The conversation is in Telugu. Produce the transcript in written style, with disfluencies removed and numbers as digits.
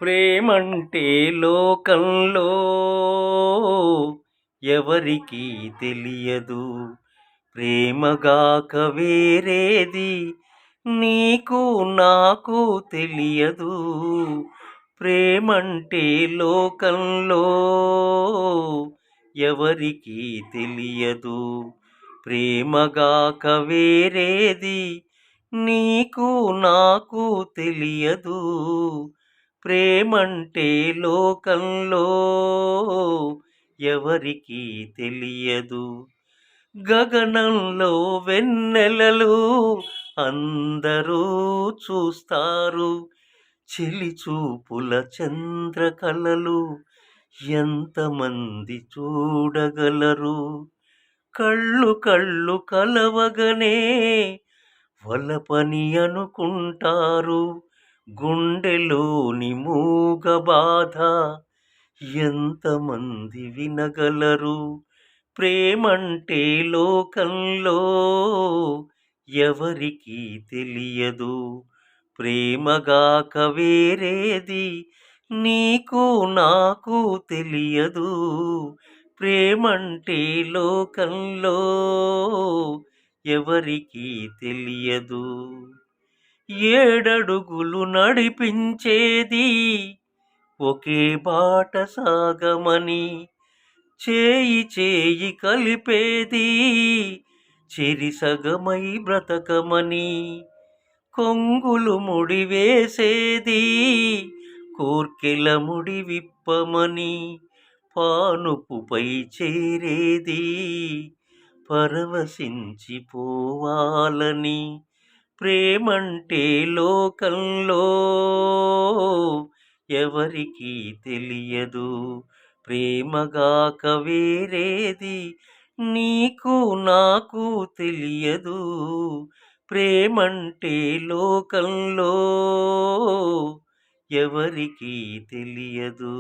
ప్రేమంటే లోకంలో ఎవరికీ తెలియదు. ప్రేమగాక వేరేది నీకు నాకు తెలియదు. ప్రేమంటే లోకంలో ఎవరికీ తెలియదు. ప్రేమగాక వేరేది నీకు నాకు తెలియదు. ప్రేమంటే లోకంలో ఎవరికీ తెలియదు. గగనంలో వెన్నెలలు అందరూ చూస్తారు. చెలిచూపుల చంద్రకళలు ఎంతమంది చూడగలరు. కళ్ళు కళ్ళు కలవగనే వలపని అనుకుంటారు. గుండెలోని మూగ బాధ ఎంతమంది వినగలరు. ప్రేమంటే లోకంలో ఎవరికీ తెలియదు. ప్రేమగాక వేరేది నీకు నాకు తెలియదు. ప్రేమంటే లోకంలో ఎవరికీ తెలియదు. ఏడడుగులు నడిపించేది ఒకే బాట సాగమని, చేయి చేయి కలిపేది చెరిసగమై బ్రతకమని, కొంగులు ముడివేసేది కోర్కెల ముడి విప్పమని, పానుపుపై చేరేది పరవశించిపోవాలని. ప్రేమంటే లోకంలో ఎవరికీ తెలియదు. ప్రేమగాక వేరేది నీకు నాకు తెలియదు. ప్రేమంటే లోకంలో ఎవరికీ తెలియదు.